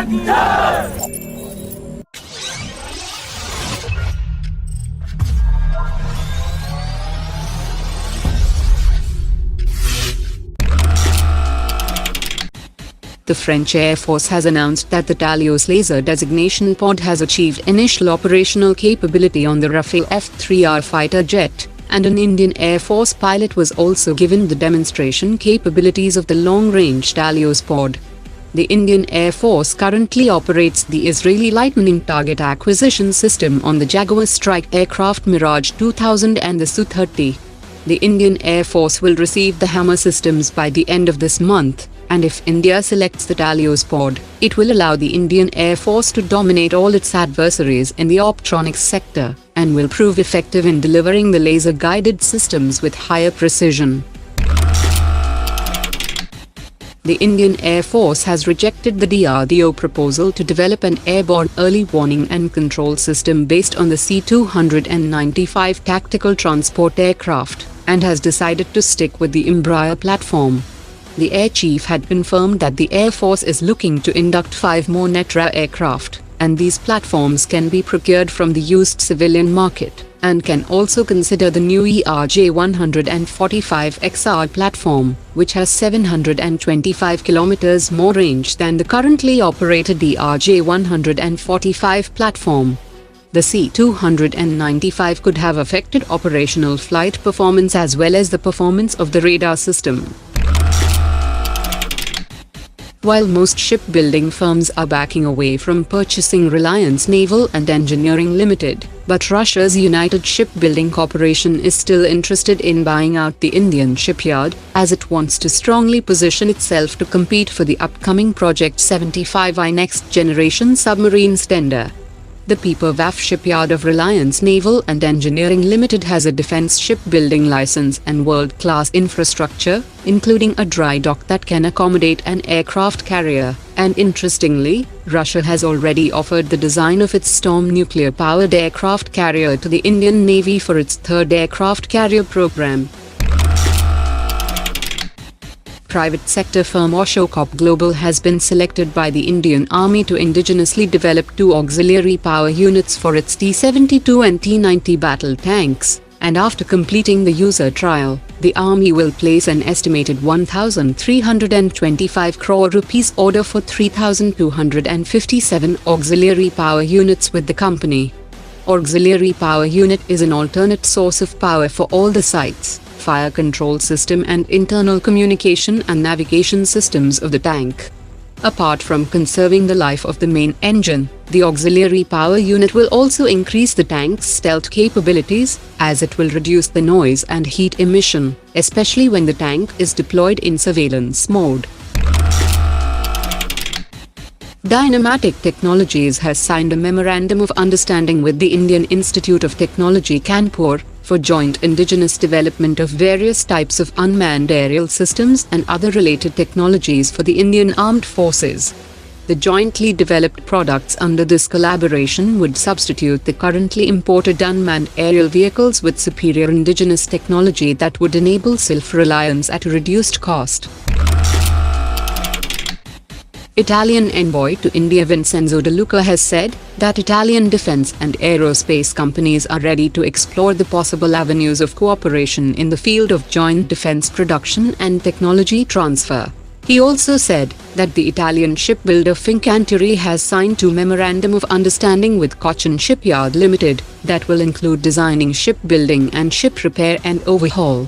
The French Air Force has announced that the Talios laser designation pod has achieved initial operational capability on the Rafale F3R fighter jet, and an Indian Air Force pilot was also given the demonstration capabilities of the long-range Talios pod. The Indian Air Force currently operates the Israeli Lightning Target Acquisition System on the Jaguar strike aircraft Mirage 2000 and the Su-30. The Indian Air Force will receive the Hammer systems by the end of this month, and if India selects the Talios pod, it will allow the Indian Air Force to dominate all its adversaries in the optronics sector, and will prove effective in delivering the laser-guided systems with higher precision. The Indian Air Force has rejected the DRDO proposal to develop an airborne early warning and control system based on the C-295 tactical transport aircraft, and has decided to stick with the Embraer platform. The Air Chief had confirmed that the Air Force is looking to induct 5 more Netra aircraft, and these platforms can be procured from the used civilian market, and can also consider the new ERJ-145XR platform, which has 725 km more range than the currently operated ERJ-145 platform. The C-295 could have affected operational flight performance as well as the performance of the radar system. While most shipbuilding firms are backing away from purchasing Reliance Naval and Engineering Limited, but Russia's United Shipbuilding Corporation is still interested in buying out the Indian shipyard, as it wants to strongly position itself to compete for the upcoming Project 75I Next Generation Submarines tender. The PPWAF shipyard of Reliance Naval and Engineering Limited has a defense shipbuilding license and world-class infrastructure, including a dry dock that can accommodate an aircraft carrier, and interestingly, Russia has already offered the design of its Storm nuclear-powered aircraft carrier to the Indian Navy for its 3rd aircraft carrier program. Private sector firm OshoCorp Global has been selected by the Indian Army to indigenously develop 2 auxiliary power units for its T-72 and T-90 battle tanks, and after completing the user trial, the Army will place an estimated 1,325 crore rupees order for 3,257 auxiliary power units with the company. Auxiliary power unit is an alternate source of power for all the sites, fire control system and internal communication and navigation systems of the tank. Apart from conserving the life of the main engine, the auxiliary power unit will also increase the tank's stealth capabilities, as it will reduce the noise and heat emission, especially when the tank is deployed in surveillance mode. Dynamatic Technologies has signed a Memorandum of Understanding with the Indian Institute of Technology Kanpur for joint indigenous development of various types of unmanned aerial systems and other related technologies for the Indian Armed Forces. The jointly developed products under this collaboration would substitute the currently imported unmanned aerial vehicles with superior indigenous technology that would enable self-reliance at a reduced cost. Italian envoy to India Vincenzo De Luca has said that Italian defense and aerospace companies are ready to explore the possible avenues of cooperation in the field of joint defense production and technology transfer. He also said that the Italian shipbuilder Fincantieri has signed 2 Memorandum of Understanding with Cochin Shipyard Limited that will include designing shipbuilding and ship repair and overhaul.